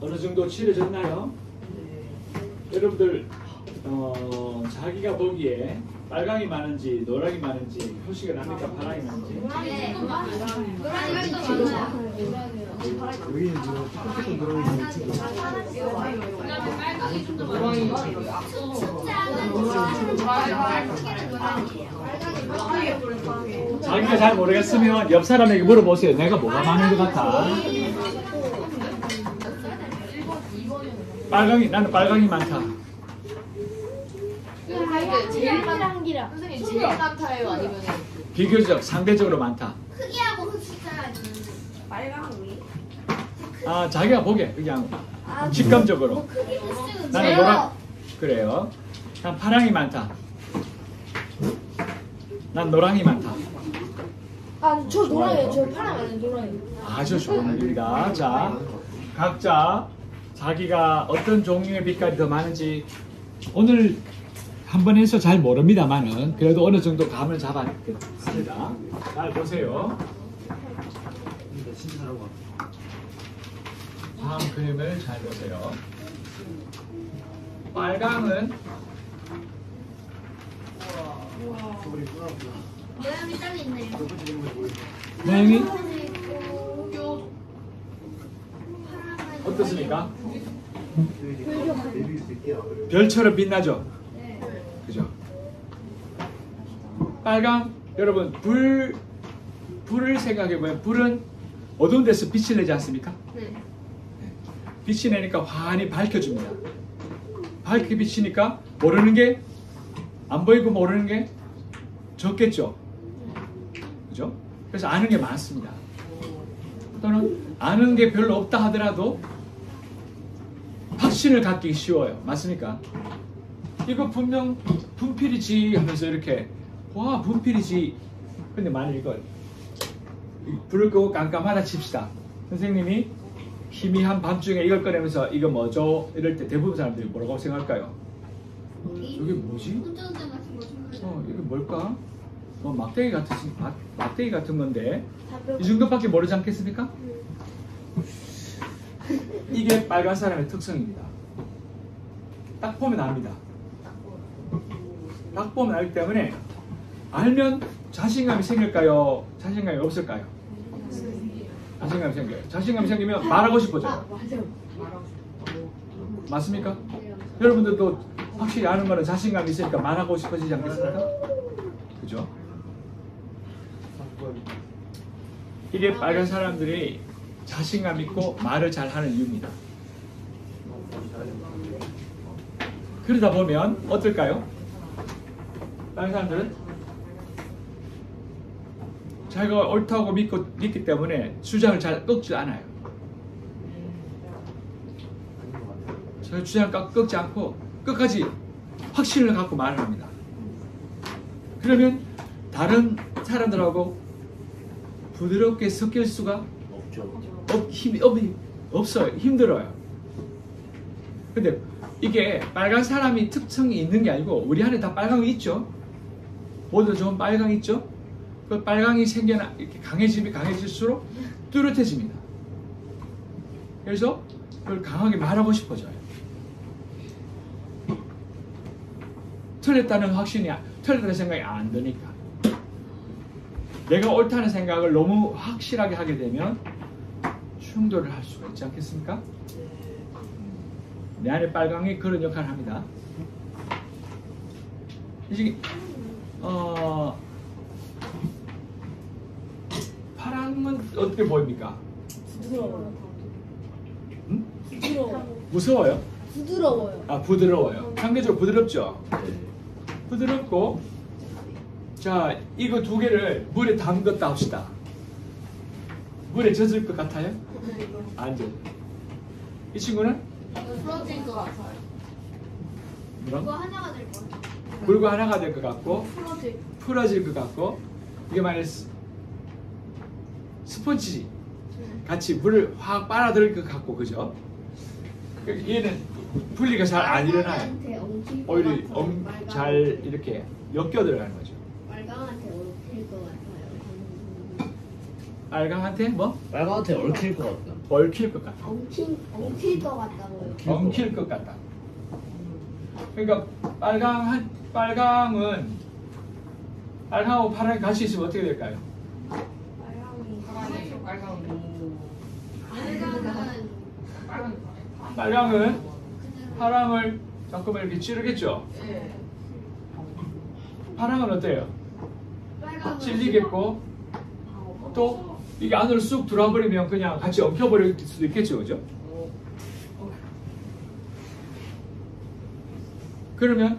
어느 정도 치러졌나요? 여러분들 자기가 보기에 빨강이 많은지 노랑이 많은지 표시가 납니까? 파랑이 많은지? 네. 노란이 더 많아요. 여기는 지금 똑같은 노랑이 지금 빨강이 좀더 많아요. 자기가 잘 모르겠으면 옆 사람에게 물어보세요. 내가 뭐가 많은 것 같아? 나는 빨강이 많다. 제일 많기랑 선생님 제일 많다예요? 아니면 비교적 상대적으로 많다. 크기하고 숫자가 빨강이? 아, 자기가 보기에 그냥 직감적으로. 크기 횟수는 나는 노랑 그래요. 난 파랑이 많다. 난 노랑이 많다. 저 노랑이에요. 저 파랑 아니에요. 노랑이에요. 아주 좋은 일입니다. 자, 각자 자기가 어떤 종류의 빛깔이 더 많은지 오늘 한 번 해서 잘 모릅니다만은 그래도 어느 정도 감을 잡았습니다. 잘 보세요. 신선하고 다음 그림을 잘 보세요. 빨강은 모양이 따로 있네요. 모양이 있고, 어떻습니까? 내릴 수 있게요. 별처럼 빛나죠? 네. 그죠? 빨강, 여러분 불을 생각해보면 불은 어두운 데서 빛을 내지 않습니까? 네. 빛이 내니까 환히 밝혀줍니다. 밝게 비치니까 모르는 게 안 보이고 모르는 게 적겠죠? 그죠? 그래서 아는 게 많습니다. 또는 아는 게 별로 없다 하더라도 확신을 갖기 쉬워요. 맞습니까? 이거 분명 분필이지 하면서 이렇게 와 분필이지. 근데 만약 이거 불을 끄고 깜깜하다 칩시다. 선생님이 희미한 밤중에 이걸 꺼내면서 이거 뭐죠? 이럴 때 대부분 사람들이 뭐라고 생각할까요? 이게 뭐지? 운전대 같은 거 좀. 이게 뭘까? 막대기 같은 건데 이 정도밖에 모르지 않겠습니까? 이게 빨간 사람의 특성입니다. 딱 보면 압니다. 딱 보면 알기 때문에 알면 자신감이 생길까요? 자신감이 없을까요? 자신감이 생겨요. 자신감이 생기면 말하고 싶어져요. 맞습니까? 여러분들도 확실히 아는 거는 자신감이 있으니까 말하고 싶어지지 않겠습니까? 그죠? 이게 빨간 사람들이 자신감 있고 말을 잘 하는 이유입니다. 그러다 보면 어떨까요? 다른 사람들은 자기가 옳다고 믿기 때문에 주장을 잘 꺾지 않아요. 자기 주장을 꺾지 않고 끝까지 확신을 갖고 말을 합니다. 그러면 다른 사람들하고 부드럽게 섞일 수가 없어요. 힘들어요. 근데 이게 빨간 사람이 특성이 있는 게 아니고 우리 안에 다 빨강이 있죠. 모두 좋은 빨강이 있죠. 그 빨강이 생겨나 이렇게 강해질수록 뚜렷해집니다. 그래서 그걸 강하게 말하고 싶어져요. 틀렸다는 생각이 안 드니까. 내가 옳다는 생각을 너무 확실하게 하게 되면 충돌을 할 수가 있지 않겠습니까? 내 안에 빨강이 그런 역할을 합니다. 이제 파랑은 어떻게 보입니까? 부드러워요. 응? 부드러워요. 무서워요? 부드러워요. 아, 부드러워요. 상대적으로 부드럽죠? 부드럽고, 자, 이거 두 개를 물에 담갔다 합시다. 물에 젖을 것 같아요? 안 젖어요. 이 친구는? 풀어질 것 같아요. 그거 뭐라? 하나가 될 거예요. 물과 하나가 될 것 같고, 풀어질. 풀어질 것 같고, 이게 만약 스펀지 같이 물을 확 빨아들일 것 같고, 그죠? 얘는 분리가 잘 안 일어나요. 오히려 잘 이렇게 엮여 들어가는 거죠. 빨강한테 옮길 것 같아요. 빨강한테 뭐? 빨강한테 얽힐 것 같다. 얽힐 것 같다. 엉킬 것 같다고요. 엉킬 것 같다. 그러니까 빨강은 빨강하고 파랑이 같이 있으면 어떻게 될까요? 빨강은 파랑을 잠깐만 이렇게 찌르겠죠? 파랑은 어때요? 찔리겠고 또 이게 안으로 쑥 들어와 버리면 그냥 같이 엉켜버릴 수도 있겠죠, 그죠? 그러면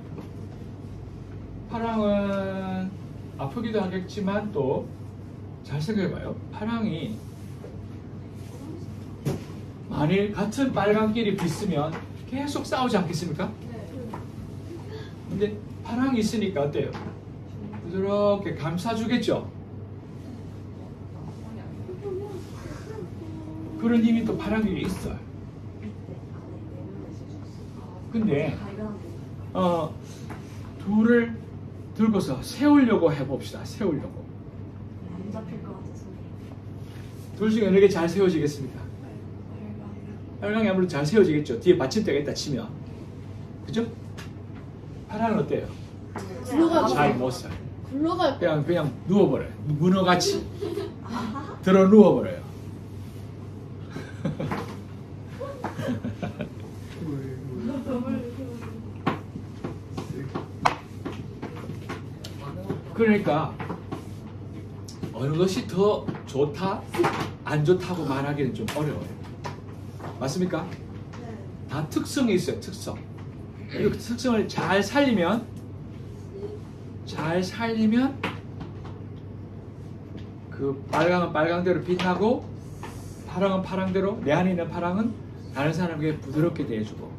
파랑은 아프기도 하겠지만 또 잘 생각해봐요. 파랑이 만일 같은 빨강끼리 붙으면 계속 싸우지 않겠습니까? 근데 파랑이 있으니까 어때요? 부드럽게 감싸주겠죠? 그런 힘이 또 파랑에게 있어요. 근데 둘을 들고서 세우려고 해봅시다. 세우려고. 안 잡힐 것 같아서. 둘 중에 어느 게 잘 세워지겠습니까? 빨강이 아무래도 잘 세워지겠죠. 뒤에 받침대가 있다 치면. 그죠? 파랑은 어때요? 굴러갈 잘 못 살아요. 굴러갈 그냥 누워버려요. 문어같이 들어 누워버려요. 그러니까 어느 것이 더 좋다, 안 좋다고 말하기는 좀 어려워요. 맞습니까? 다 특성이 있어요. 특성. 그 특성을 잘 살리면 그 빨강은 빨강대로 빛나고 파랑은 파랑대로, 내 안에 있는 파랑은 다른 사람에게 부드럽게 대해주고.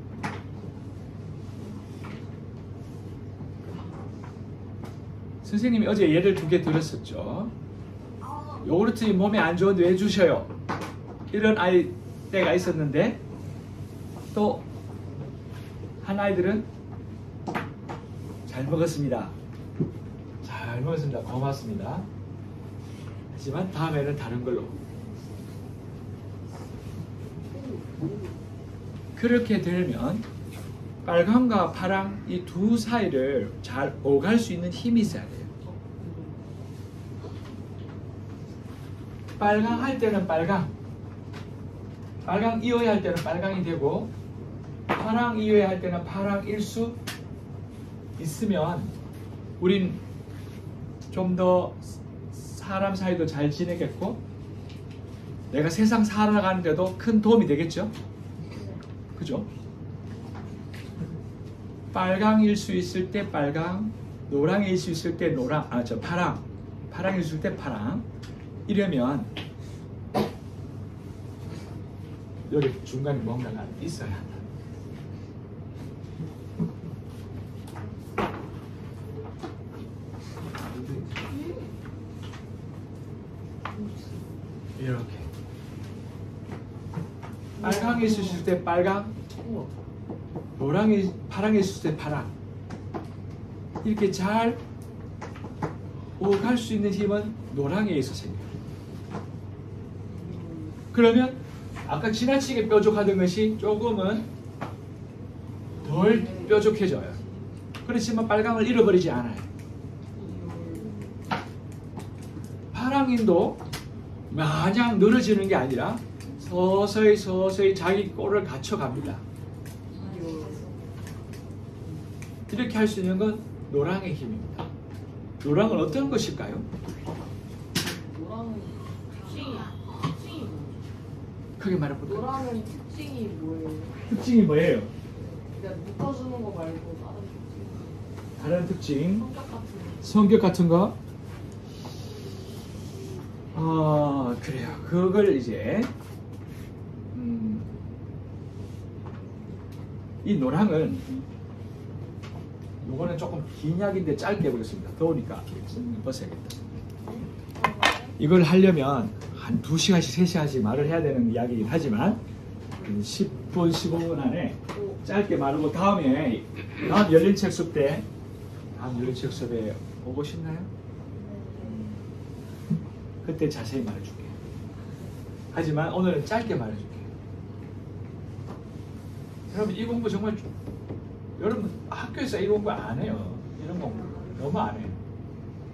선생님이 어제 예를 2개 들었었죠. 요구르트 몸에 안 좋은데 왜 주셔요? 이런 아이 때가 있었는데 또 한 아이들은 잘 먹었습니다. 잘 먹었습니다. 고맙습니다. 하지만 다음에는 다른 걸로. 그렇게 되면 빨강과 파랑 이 두 사이를 잘 오갈 수 있는 힘이 있어야 돼요. 빨강 할 때는 빨강 이어야 할 때는 빨강이 되고 파랑 이어야 할 때는 파랑일 수 있으면 우린 좀 더 사람 사이도 잘 지내겠고 내가 세상 살아가는데도 큰 도움이 되겠죠? 그죠? 빨강일 수 있을 때 빨강, 노랑일 수 있을 때 노랑, 파랑일 수 있을 때 파랑. 이러면 여기 중간에 뭔가가 있어야 한다. 이렇게 빨강이 있을 때 빨강, 파랑이 있을 때 파랑. 이렇게 잘 오갈 수 있는 힘은 노랑에 있어 생겨요. 그러면 아까 지나치게 뾰족하던 것이 조금은 덜 뾰족해져요. 그렇지만 빨강을 잃어버리지 않아요. 파랑인도 마냥 늘어지는 게 아니라 서서히 자기 꼴을 갖춰갑니다. 이렇게 할 수 있는 건 노랑의 힘입니다. 노랑은 어떤 것일까요? 노랑은 특징이 크게 말해볼까요? 노랑은 특징이 뭐예요? 특징이 뭐예요? 그냥 묶어주는 거 말고 다른 특징? 성격 같은 거. 성격 같은 거? 그래요. 그걸 이제 이 노랑은 요거는 조금 긴 이야기인데 짧게 해보겠습니다. 더우니까 벗어야겠다. 이걸 하려면 한 2시간씩 3시간씩 말을 해야 되는 이야기이긴 하지만 10분 15분 안에 짧게 말하고 다음 열린 책 수업 때 다음 열린 책 수업에 오고 싶나요? 그때 자세히 말해줄게요. 하지만 오늘은 짧게 말해줄게. 여러분 이 공부 정말 여러분 학교에서 이 공부 안 해요. 이런 공부 너무 안 해요.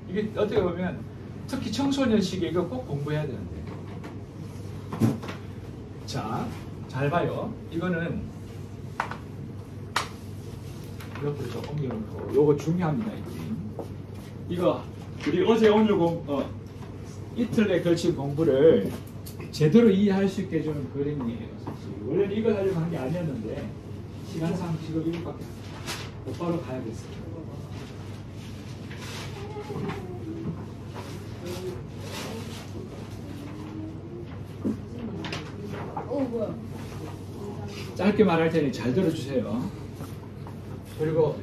이게 어떻게 보면 특히 청소년 시기에 이거 꼭 공부해야 되는데. 자, 잘 봐요. 이거는 옆으로 좀 옮겨놓고 요거 중요합니다. 이거 우리 어제 오늘 이틀에 걸친 공부를 제대로 이해할 수 있게 해주는 그림이에요. 사실. 원래는 이걸 하려고 한 게 아니었는데 시간상 지금 이것밖에 곧바로 가야겠어요. 뭐야? 짧게 말할 테니 잘 들어주세요. 그리고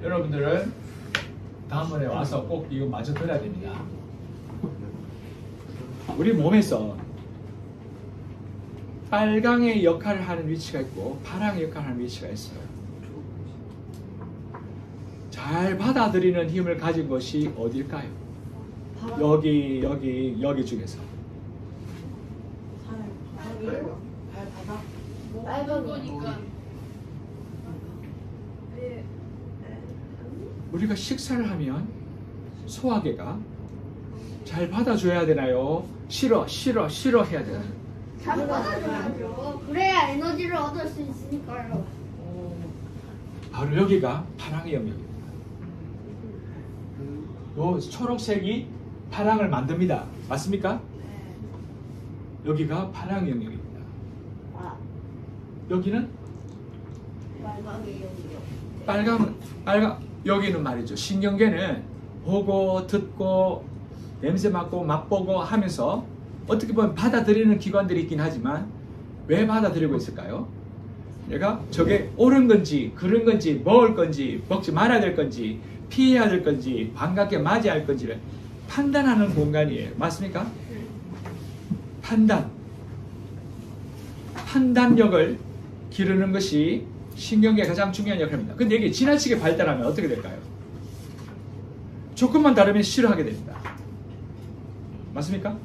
여러분들은 다음번에 와서 꼭 이거 마저 들어야 됩니다. 우리 몸에서 빨강의 역할을 하는 위치가 있고 파랑의 역할을 하는 위치가 있어요. 잘 받아들이는 힘을 가진 것이 어딜까요? 여기 중에서 빨간 거니까. 우리가 식사를 하면 소화계가 잘 받아줘야 되나요? 싫어 해야 되나요? 잘 받아줘야죠. 그래야 에너지를 얻을 수 있으니까요. 바로 여기가 파랑의 영역입니다. 요 초록색이 파랑을 만듭니다. 맞습니까? 여기가 파랑의 영역입니다. 여기는 빨강 여기는 말이죠. 신경계는 보고 듣고 냄새 맡고 맛보고 하면서 어떻게 보면 받아들이는 기관들이 있긴 하지만 왜 받아들이고 있을까요? 내가 저게 옳은 건지 그른 건지 먹을 건지 먹지 말아야 될 건지 피해야 될 건지 반갑게 맞이해야 할 건지를 판단하는 공간이에요. 맞습니까? 판단력을 기르는 것이 신경계의 가장 중요한 역할입니다. 근데 이게 지나치게 발달하면 어떻게 될까요? 조금만 다르면 싫어하게 됩니다. 맞습니까?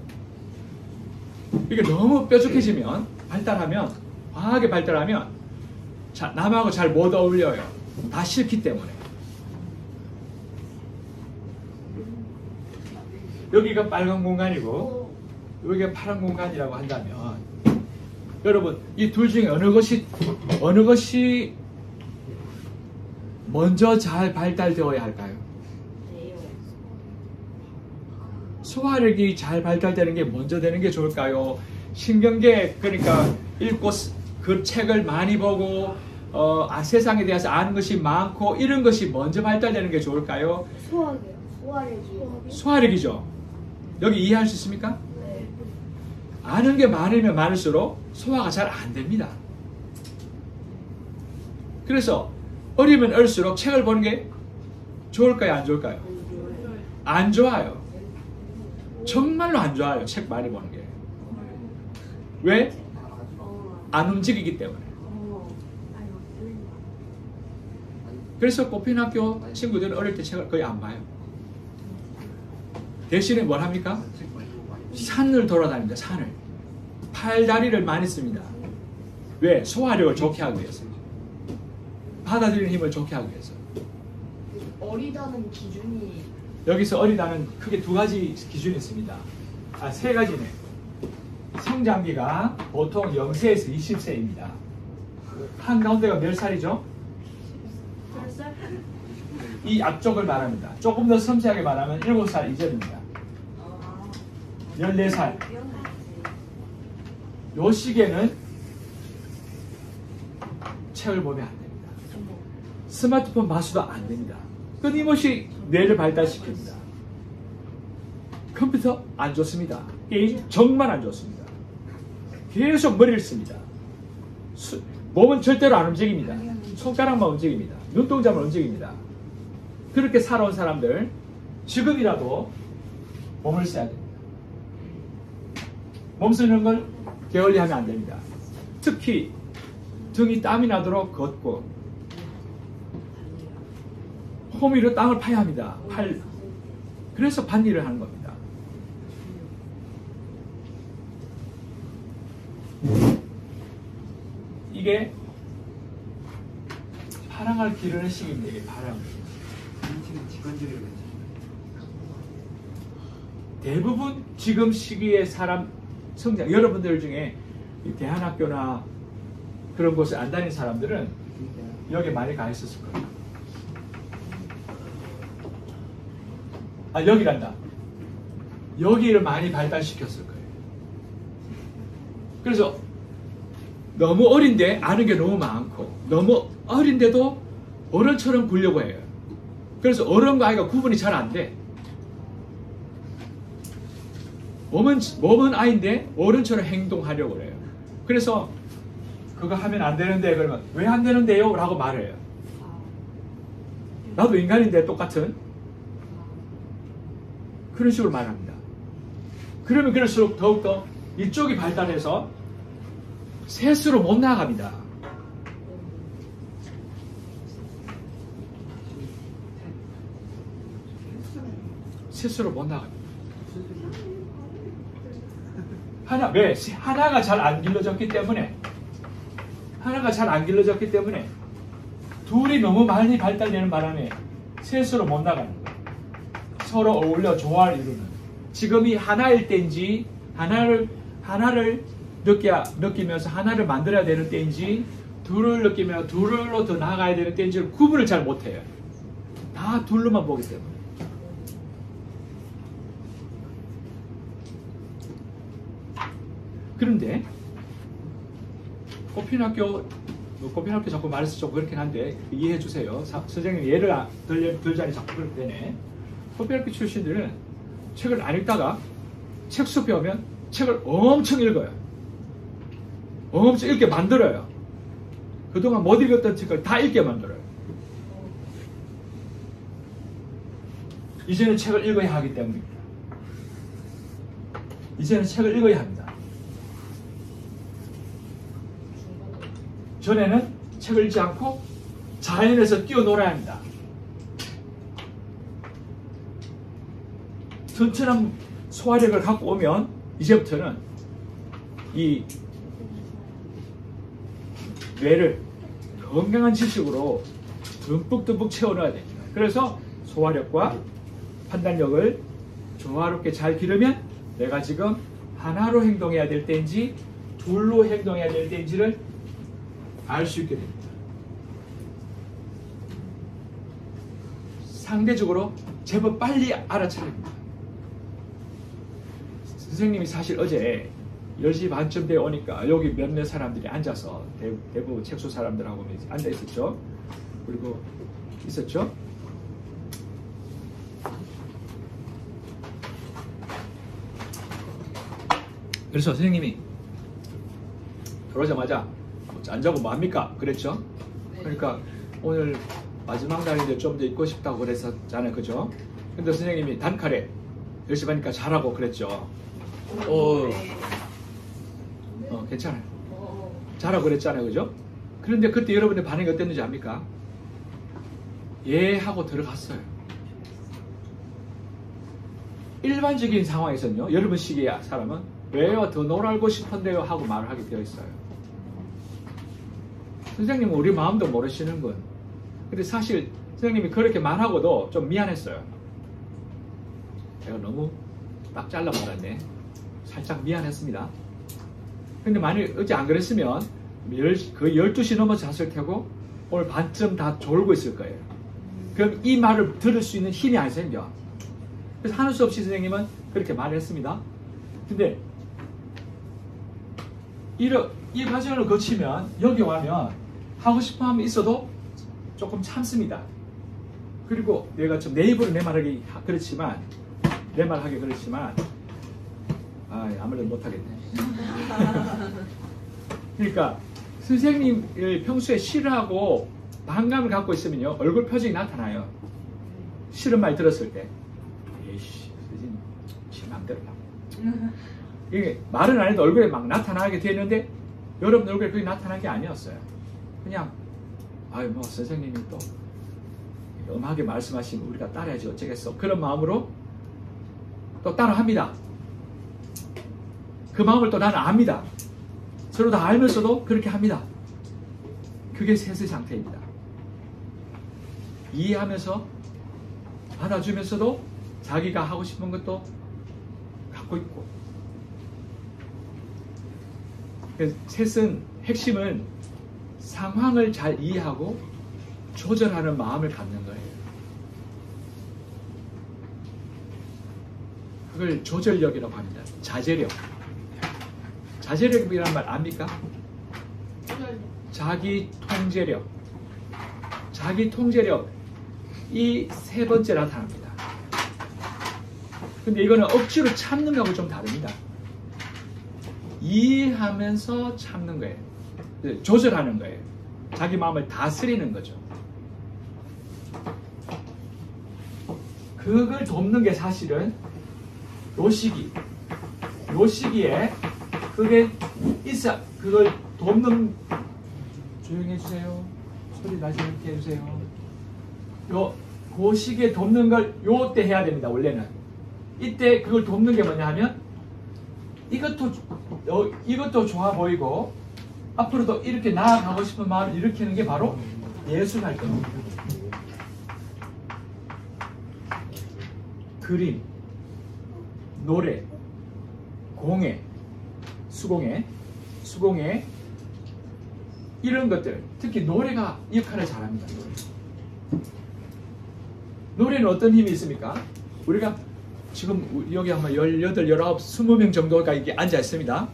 이게 너무 뾰족해지면 발달하면 과하게 발달하면 남하고 잘 못 어울려요. 다 싫기 때문에. 여기가 빨간 공간이고 여기가 파란 공간이라고 한다면 여러분 이 둘 중에 어느 것이 먼저 잘 발달되어야 할까요? 소화력이 잘 발달되는 게 먼저 되는 게 좋을까요? 신경계 그러니까 읽고 그 책을 많이 보고 세상에 대해서 아는 것이 많고 이런 것이 먼저 발달되는 게 좋을까요? 소화력이죠. 여기 이해할 수 있습니까? 네. 아는 게 많으면 많을수록 소화가 잘 안 됩니다. 그래서 어리면 어릴수록 책을 보는 게 좋을까요? 안 좋을까요? 안 좋아요. 정말로 안 좋아요. 책 많이 보는 게. 왜? 안 움직이기 때문에. 그래서 꽃핀 학교 친구들은 어릴 때 책을 거의 안 봐요. 대신에 뭘 합니까? 산을 돌아다닙니다. 산을. 팔다리를 많이 씁니다. 왜? 소화력을 좋게 하기 위해서. 받아들이는 힘을 좋게 하기 위해서. 어리다는 기준이 여기서 어리다는 크게 두 가지 기준이 있습니다. 세 가지네. 성장기가 보통 0세에서 20세입니다. 한가운데가 몇 살이죠? 10살? 이 앞쪽을 말합니다. 조금 더 섬세하게 말하면 7살 이전입니다. 14살. 요 시기에는 책을 보면 안 됩니다. 스마트폰 봐서도 안 됩니다. 끊임없이 뇌를 발달시킵니다. 컴퓨터 안 좋습니다. 게임 정말 안 좋습니다. 계속 머리를 씁니다. 몸은 절대로 안 움직입니다. 손가락만 움직입니다. 눈동자만 움직입니다. 그렇게 살아온 사람들 지금이라도 몸을 써야 됩니다. 몸 쓰는 걸 게을리하면 안 됩니다. 특히 등이 땀이 나도록 걷고 홈 위로 땅을 파야 합니다. 팔. 그래서 밭일을 하는 겁니다. 이게 파랑을 기르는 시기입니다. 이게 파랑. 인체는 직관적으로 대부분 지금 시기의 사람 성장, 여러분들 중에 이 대한학교나 그런 곳에 안 다니는 사람들은 여기 많이 가 있었을 거예요. 아, 여기란다. 여기를 많이 발달시켰을 거예요. 그래서 너무 어린데 아는 게 너무 많고, 너무 어린데도 어른처럼 굴려고 해요. 그래서 어른과 아이가 구분이 잘 안 돼. 몸은 아이인데 어른처럼 행동하려고 해요. 그래서 그거 하면 안 되는데 그러면 왜 안 되는데요? 라고 말해요. 나도 인간인데 똑같은 그런 식으로 말합니다. 그러면 그럴수록 더욱더 이쪽이 발달해서 셋으로 못 나갑니다. 셋으로 못 나갑니다. 왜? 하나가 잘 안 길러졌기 때문에, 하나가 잘 안 길러졌기 때문에 둘이 너무 많이 발달되는 바람에 셋으로 못 나가는 거예요. 서로 어울려 조화를 이루는. 지금이 하나일 때인지 하나를 느끼면서 하나를 만들어야 되는 때인지 둘을 느끼며 둘로 더 나아가야 되는 때인지를 구분을 잘 못해요. 다 둘로만 보기 때문에. 그런데 꽃피는학교 자꾸 말해서 좀 그렇긴 한데 이해해 주세요. 선생님 예를 들자니 자꾸 그렇게 되네. 꽃피학교 출신들은 책을 안 읽다가 책 숲에 오면 책을 엄청 읽어요. 엄청 읽게 만들어요. 그동안 못 읽었던 책을 다 읽게 만들어요. 이제는 책을 읽어야 하기 때문입니다. 이제는 책을 읽어야 합니다. 전에는 책을 읽지 않고 자연에서 뛰어놀아야 합니다. 튼튼한 소화력을 갖고 오면 이제부터는 이 뇌를 건강한 지식으로 듬뿍듬뿍 채워넣어야 됩니다. 그래서 소화력과 판단력을 조화롭게 잘 기르면 내가 지금 하나로 행동해야 될 때인지 둘로 행동해야 될 때인지를 알 수 있게 됩니다. 상대적으로 제법 빨리 알아차립니다. 선생님이 사실 어제 10시 반쯤 되어 오니까 여기 몇몇 사람들이 앉아서 대부분 책수 사람들하고 앉아 있었죠. 그리고 있었죠. 그래서 선생님이 들어오자마자 안 자고 뭐 합니까? 그랬죠? 그러니까 오늘 마지막 날인데 좀 더 있고 싶다고 그랬었잖아요. 그죠? 근데 선생님이 단칼에 10시 반이니까 자라고 그랬죠. 괜찮아요. 자라고 그랬잖아요. 그죠? 그런데 그때 여러분의 반응이 어땠는지 압니까? 예 하고 들어갔어요. 일반적인 상황에서는요. 여러분 시기의 사람은 왜요? 더 놀고 싶은데요? 하고 말을 하게 되어 있어요. 선생님은 우리 마음도 모르시는 분. 근데 사실 선생님이 그렇게 말하고도 좀 미안했어요. 제가 너무 딱 잘라 말았네. 살짝 미안했습니다. 근데 만약 어제 안 그랬으면 거의 12시 넘어 잤을 테고 오늘 반쯤 다 졸고 있을 거예요. 그럼 이 말을 들을 수 있는 힘이 안 생겨. 그래서 하는 수 없이 선생님은 그렇게 말했습니다. 근데 이 과정을 거치면 여기 와면 하고 싶어 하면 있어도 조금 참습니다. 그리고 내가 좀 내 입으로 내 말하기 그렇지만 아무래도 못하겠네. 그러니까 선생님을 평소에 싫어하고 반감을 갖고 있으면요 얼굴 표정이 나타나요. 싫은 말 들었을 때 에이씨 선생님 지 맘대로 이게 말은 안 해도 얼굴에 막 나타나게 되는데 여러분 얼굴에 그게 나타난 게 아니었어요. 그냥 뭐 선생님이 또 엄하게 말씀하시면 우리가 따라야지 어쩌겠어. 그런 마음으로 또 따라합니다. 그 마음을 또 나는 압니다. 서로 다 알면서도 그렇게 합니다. 그게 셋의 상태입니다. 이해하면서 받아주면서도 자기가 하고 싶은 것도 갖고 있고. 셋은 핵심은 상황을 잘 이해하고 조절하는 마음을 갖는 거예요. 그걸 조절력이라고 합니다. 자제력. 자제력이란 말 압니까? 자기 통제력. 자기 통제력. 이 세 번째 나타납니다. 근데 이거는 억지로 참는 거하고 좀 다릅니다. 이해하면서 참는 거예요. 조절하는 거예요. 자기 마음을 다스리는 거죠. 그걸 돕는 게 사실은 요 시기에 그게 있어. 그걸 돕는, 조용히 해주세요. 소리 나지 않게 해주세요. 그 시기에 돕는 걸 요 때 해야 됩니다. 원래는 이때 그걸 돕는 게 뭐냐 하면 이것도 좋아 보이고 앞으로도 이렇게 나아가고 싶은 마음을 일으키는 게 바로 예술 활동입니다. 그림, 노래, 공예, 수공예 이런 것들, 특히 노래가 이 역할을 잘합니다. 노래는 어떤 힘이 있습니까? 우리가 지금 여기 아마 18, 19, 20명 정도가 이게 앉아 있습니다.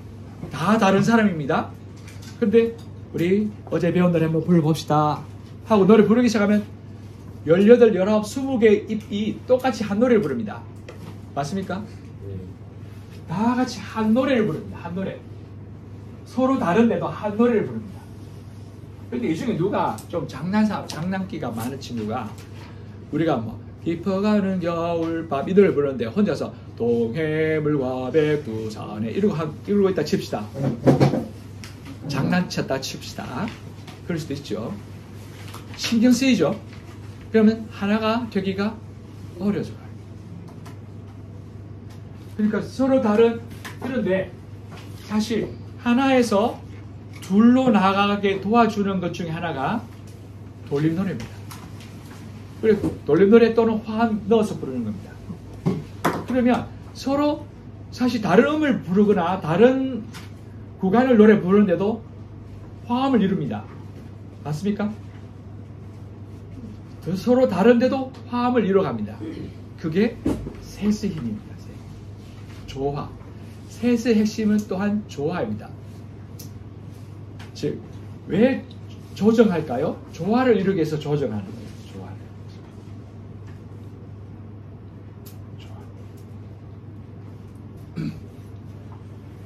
다 다른 사람입니다. 근데 우리 어제 배운 노래 한번 불러봅시다 하고 노래 부르기 시작하면 18, 19, 20개의 입이 똑같이 한 노래를 부릅니다. 맞습니까? 다 같이 한 노래를 부릅니다. 한 노래. 서로 다른데도 한 노래를 부릅니다. 근데 이 중에 누가 좀 장난기가 많은 친구가 우리가 뭐 깊어가는 겨울밤 이 노래를 부르는데 혼자서 동해물과 백두산에 이러고 있다 칩시다. 장난쳤다 칩시다. 그럴 수도 있죠. 신경 쓰이죠. 그러면 하나가 되기가 어려져요. 그러니까 서로 다른, 그런데 사실 하나에서 둘로 나가게 도와주는 것 중에 하나가 돌림노래입니다. 그리고 돌림노래 또는 화음 넣어서 부르는 겁니다. 그러면 서로 사실 다른 음을 부르거나 다른 구간을 노래 부르는데도 화음을 이룹니다. 맞습니까? 서로 다른데도 화음을 이뤄갑니다. 그게 셋의 힘입니다. 조화. 셋의 핵심은 또한 조화입니다. 즉, 왜 조정할까요? 조화를 이루기 위해서 조정하는 거예요. 조화를. 조화.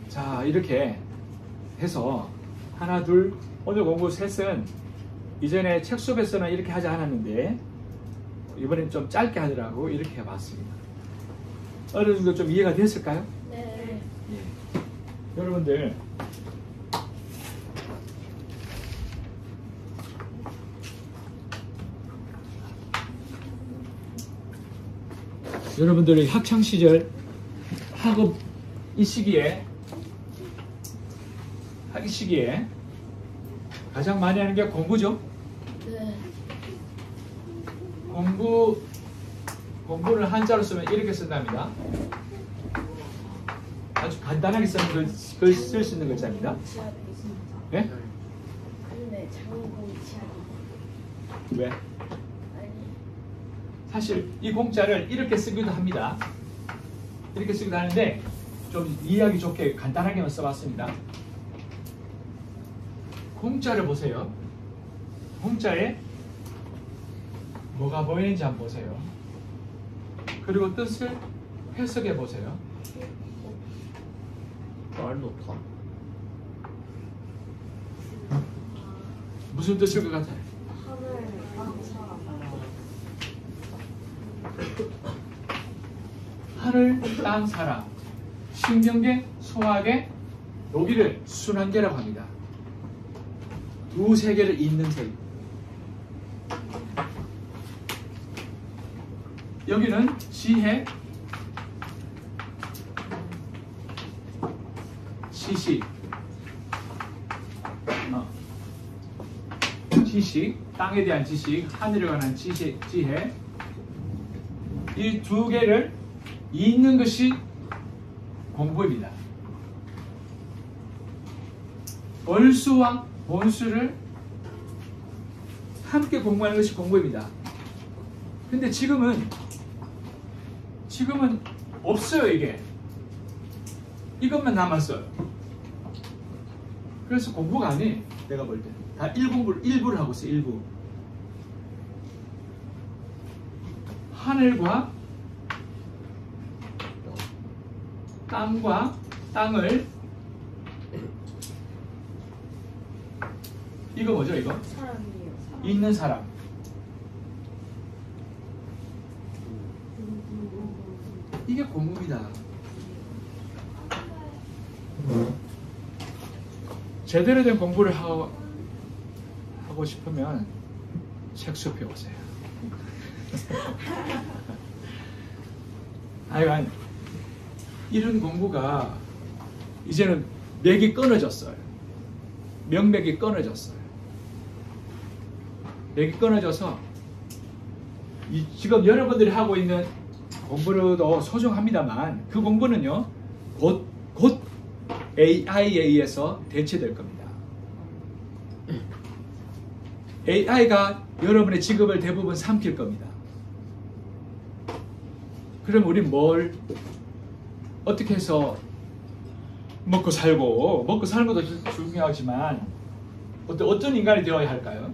자, 이렇게 해서 하나, 둘, 오늘 공부 셋은 이전에 책 수업에서는 이렇게 하지 않았는데 이번엔 좀 짧게 하더라고 이렇게 해봤습니다. 어느 정도 좀 이해가 됐을까요? 네. 예. 여러분들 여러분들의 학창시절 학업 이 시기에 가장 많이 하는 게 공부죠. 네. 공부를 한자로 쓰면 이렇게 쓴답니다. 아주 간단하게 쓰는 글 쓸 수 있는 글자입니다. 지하에 있습니다. 네? 근데 장공 지하에. 왜? 아니. 사실 이 공자를 이렇게 쓰기도 합니다. 이렇게 쓰기도 하는데 좀 이해하기 좋게 간단하게만 써봤습니다. 공자를 보세요. 공자에 뭐가 보이는지 한번 보세요. 그리고 뜻을 해석해 보세요. 말 놓다. 무슨 뜻일 것 같아요? 하늘, 땅, 사람, 신경계, 소화계, 여기를 순환계라고 합니다. 두 세계를 잇는 세계. 여기는 지혜, 지식, 지식, 땅에 대한 지식, 하늘에 관한 지혜, 이 두 개를 잇는 것이 공부입니다. 얼수와 본수를 함께 공부하는 것이 공부입니다. 근데 지금은 없어요. 이게 이것만 남았어요. 그래서 공부가 아니에요. 내가 볼 때 다 일부를 하고 있어요. 일부. 하늘과 땅을 이거 뭐죠? 이거? 사람이에요. 있는 사람. 이게 공부입니다. 제대로 된 공부를 하고 싶으면 책 숲에 오세요. 하여간 이런 공부가 이제는 맥이 끊어졌어요. 명맥이 끊어졌어요. 맥이 끊어져서 지금 여러분들이 하고 있는 공부도 소중합니다만 그 공부는요 곧 AI에 의해서 대체될 겁니다. AI가 여러분의 직업을 대부분 삼킬 겁니다. 그럼 우리 뭘 어떻게 해서 먹고 살고 먹고 사는 것도 중요하지만 어떤 인간이 되어야 할까요?